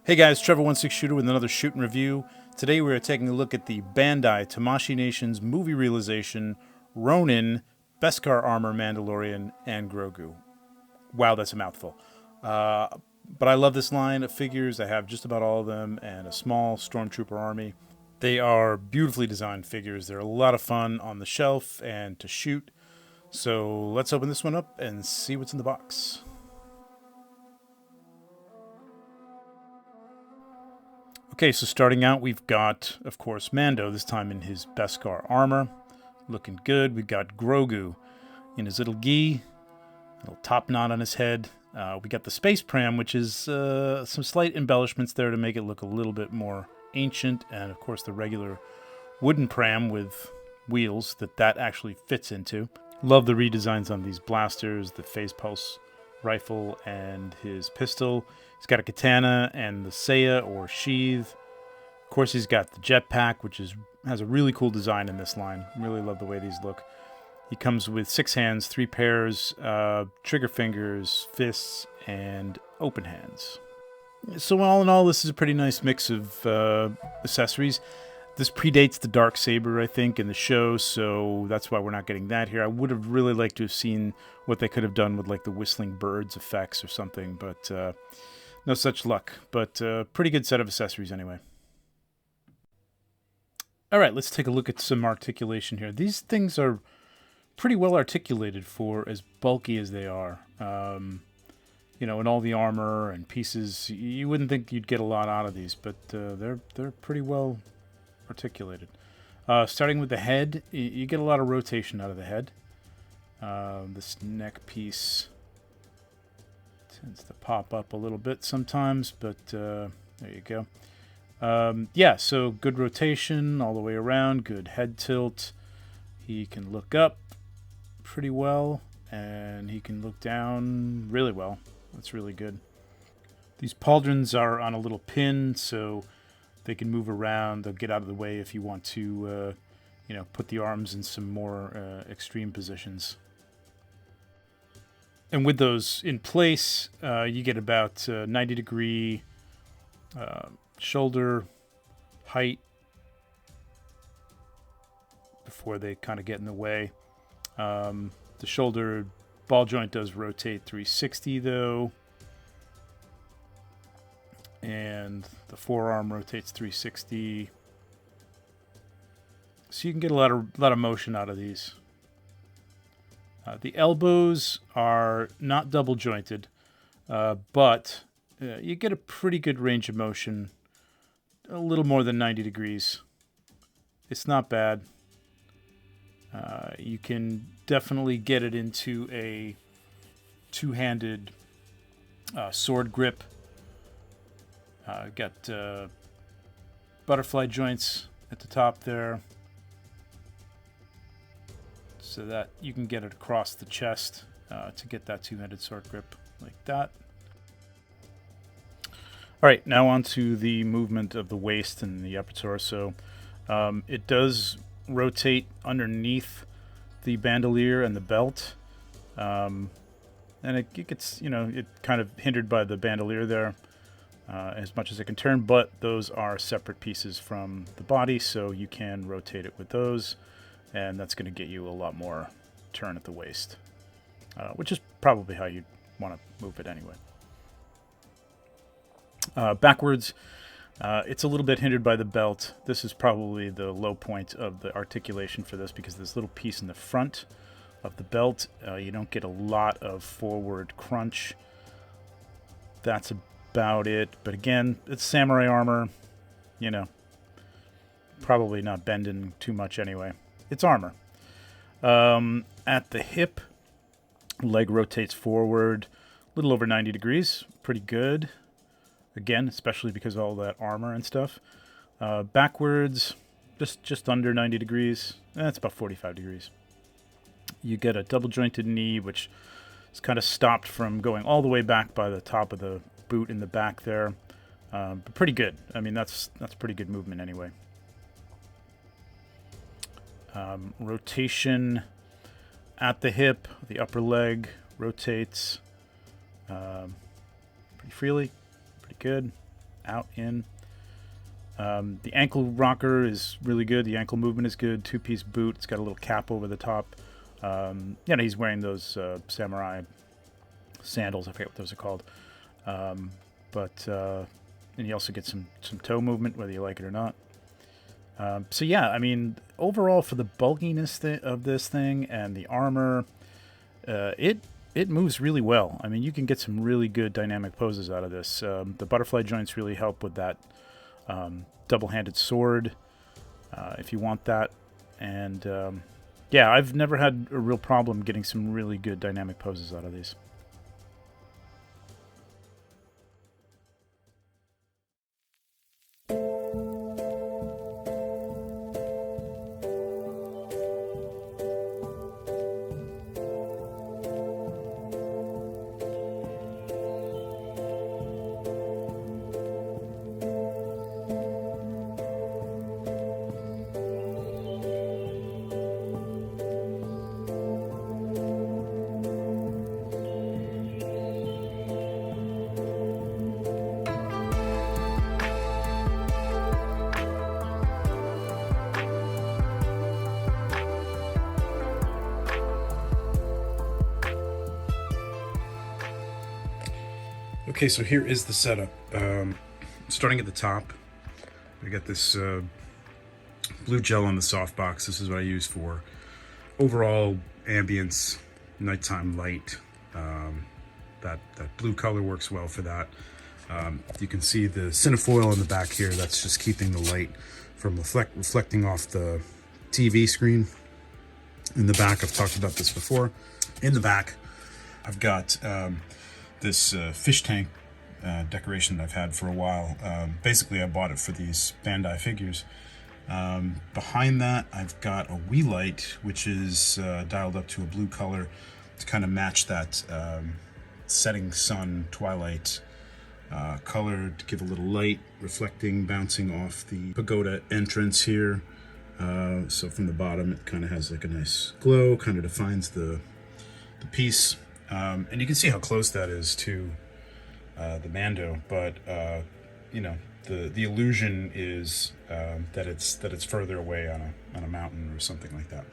Hey guys, Trevor16Shooter with another shoot and review. Today we are taking a look at the Bandai Tamashii Nations Movie realization, Ronin, Beskar Armor, Mandalorian, and Grogu. Wow, that's a mouthful. But I love this line of figures. I have just about all of them and a small stormtrooper army. They are beautifully designed figures. They're a lot of fun on the shelf and to shoot. So let's open this one up and see what's in the box. Okay, so starting out, we've got, of course, Mando, this time in his Beskar armor. Looking good. We've got Grogu in his little gi, little top knot on his head. We got the space pram, which is some slight embellishments there to make it look a little bit more ancient. And, of course, the regular wooden pram with wheels that actually fits into. Love the redesigns on these blasters, the phase pulse rifle and his pistol. He's got a katana and the saya or sheath. Of course, he's got the jetpack, which has a really cool design in this line. Really love the way these look. He comes with 6 hands, 3 pairs, trigger fingers, fists, and open hands. So all in all, this is a pretty nice mix of accessories. This predates the Darksaber, I think, in the show, so that's why we're not getting that here. I would have really liked to have seen what they could have done with like the whistling birds effects or something, but no such luck. But pretty good set of accessories anyway. All right, let's take a look at some articulation here. These things are pretty well articulated for as bulky as they are. You know, and all the armor and pieces, you wouldn't think you'd get a lot out of these, but they're pretty well articulated. Starting with the head, you get a lot of rotation out of the head. This neck piece tends to pop up a little bit sometimes, but there you go. Yeah, so good rotation all the way around, good head tilt. He can look up pretty well, and he can look down really well. That's really good. These pauldrons are on a little pin, so they can move around. They'll get out of the way if you want to, you know, put the arms in some more extreme positions. And with those in place, you get about 90-degree shoulder height before they kind of get in the way. The shoulder ball joint does rotate 360 though. And the forearm rotates 360. So you can get a lot of motion out of these. The elbows are not double jointed, but you get a pretty good range of motion, a little more than 90 degrees. It's not bad. You can definitely get it into a two-handed sword grip. Got butterfly joints at the top there, so that you can get it across the chest to get that two-handed sword grip like that. All right, now on to the movement of the waist and the upper torso. It does rotate underneath the bandolier and the belt, and it gets, you know, it kind of hindered by the bandolier there. As much as it can turn, but those are separate pieces from the body, so you can rotate it with those, and that's going to get you a lot more turn at the waist, which is probably how you'd want to move it anyway. Backwards, it's a little bit hindered by the belt. This is probably the low point of the articulation for this, because this little piece in the front of the belt, you don't get a lot of forward crunch. That's about it, but again, it's samurai armor, you know, probably not bending too much anyway. It's armor. At the hip, leg rotates forward a little over 90 degrees, pretty good, again, especially because of all that armor and stuff. Backwards, just under 90 degrees. That's about 45 degrees. You get a double jointed knee, which is kind of stopped from going all the way back by the top of the boot in the back there, but pretty good. I mean, that's pretty good movement anyway. Rotation at the hip, the upper leg rotates pretty freely, pretty good. out in. The ankle rocker is really good. The ankle movement is good. Two-piece boot. It's got a little cap over the top. He's wearing those samurai sandals. I forget what those are called. And you also get some toe movement, whether you like it or not. Overall, for the bulkiness of this thing and the armor, it moves really well. I mean, you can get some really good dynamic poses out of this. The butterfly joints really help with that double-handed sword, if you want that. And I've never had a real problem getting some really good dynamic poses out of these. Okay, so here is the setup. Starting at the top, I got this blue gel on the softbox. This is what I use for overall ambience, nighttime light. That blue color works well for that. You can see the cinefoil on the back here. That's just keeping the light from reflecting off the TV screen. In the back, I've talked about this before. In the back, I've got this fish tank decoration that I've had for a while. Basically, I bought it for these Bandai figures. Behind that, I've got a Wii light, which is dialed up to a blue color to kind of match that setting sun twilight color, to give a little light reflecting, bouncing off the pagoda entrance here. So from the bottom, it kind of has like a nice glow, kind of defines the piece. And you can see how close that is to the Mando, but the illusion is that it's further away on a mountain or something like that.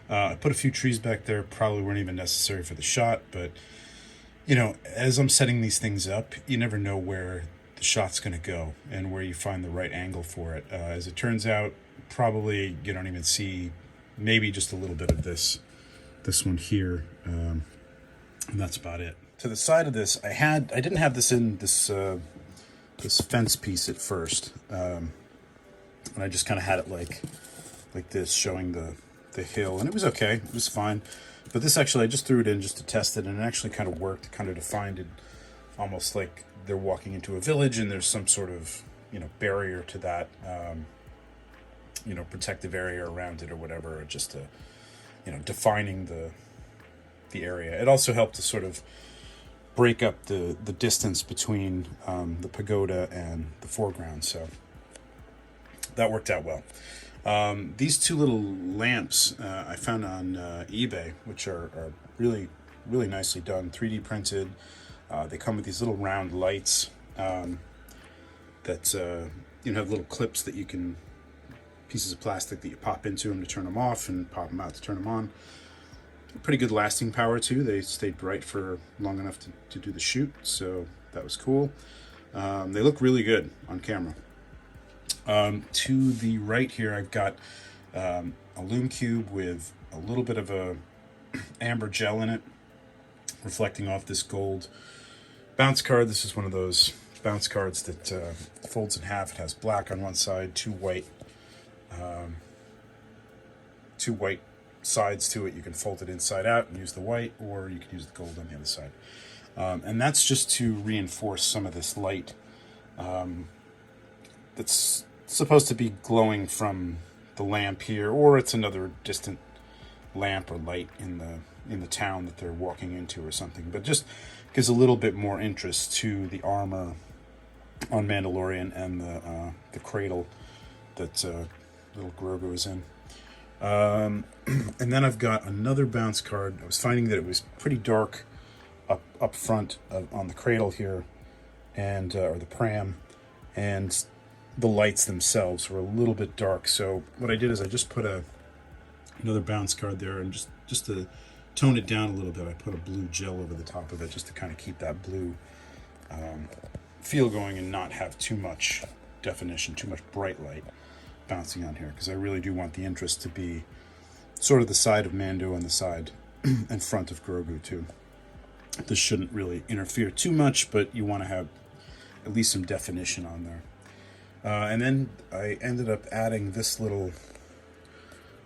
I put a few trees back there, probably weren't even necessary for the shot, but as I'm setting these things up, you never know where the shot's going to go and where you find the right angle for it. As it turns out, probably you don't even see, maybe just a little bit of this one here. And that's about it. To the side of this, I didn't have this in this fence piece at first, and I just kind of had it like this, showing the hill, and it was okay. It was fine. But this actually, I just threw it in just to test it, and it actually kind of worked. It kind of defined it, almost like they're walking into a village, and there's some sort of barrier to that, protective area around it or whatever, or just to defining the area. It also helped to sort of break up the distance between the pagoda and the foreground, so that worked out well. These two little lamps I found on eBay, which are really, really nicely done, 3D printed. They come with these little round lights that have little clips that you can, pieces of plastic that you pop into them to turn them off and pop them out to turn them on. Pretty good lasting power too. They stayed bright for long enough to do the shoot, so that was cool. They look really good on camera. To the right here, I've got a lume cube with a little bit of a amber gel in it, reflecting off this gold bounce card. This is one of those bounce cards that folds in half. It has black on one side, two white sides to it. You can fold it inside out and use the white, or you can use the gold on the other side. And that's just to reinforce some of this light that's supposed to be glowing from the lamp here, or it's another distant lamp or light in the town that they're walking into or something. But just gives a little bit more interest to the armor on Mandalorian and the cradle that little Grogu is in. And then I've got another bounce card. I was finding that it was pretty dark up front on the cradle here, and or the pram, and the lights themselves were a little bit dark. So what I did is I just put another bounce card there, and just to tone it down a little bit, I put a blue gel over the top of it just to kind of keep that blue feel going and not have too much definition, too much bright light bouncing on here, because I really do want the interest to be sort of the side of Mando and the side and front of Grogu too. This shouldn't really interfere too much, but you want to have at least some definition on there. And then I ended up adding this little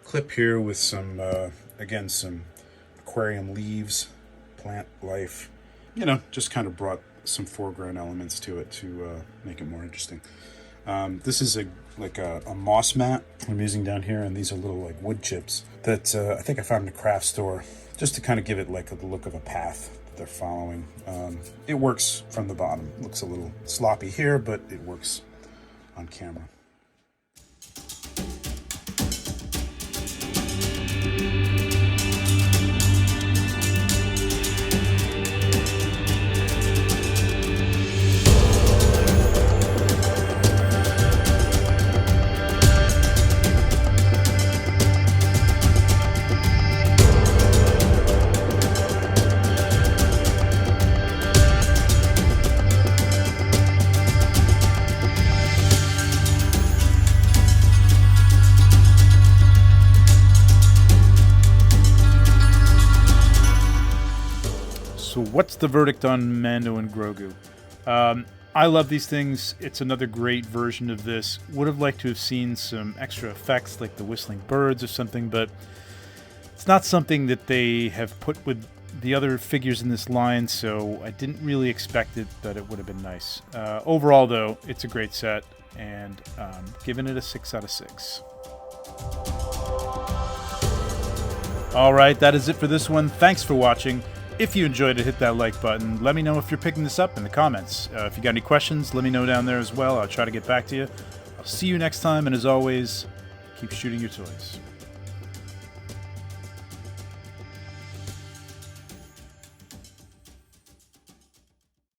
clip here with some, again, some aquarium leaves, plant life. You know, just kind of brought some foreground elements to it to make it more interesting. This is like a moss mat I'm using down here, and these are little like wood chips that I think I found in a craft store, just to kind of give it like the look of a path that they're following. It works from the bottom. It looks a little sloppy here, but it works on camera. So what's the verdict on Mando and Grogu? I love these things. It's another great version of this. Would have liked to have seen some extra effects like the whistling birds or something, but it's not something that they have put with the other figures in this line, so I didn't really expect it, but it would have been nice. Overall, though, it's a great set, and giving it a 6 out of 6. All right, that is it for this one. Thanks for watching. If you enjoyed it, hit that like button. Let me know if you're picking this up in the comments. If you got any questions, let me know down there as well. I'll try to get back to you. I'll see you next time, and as always, keep shooting your toys.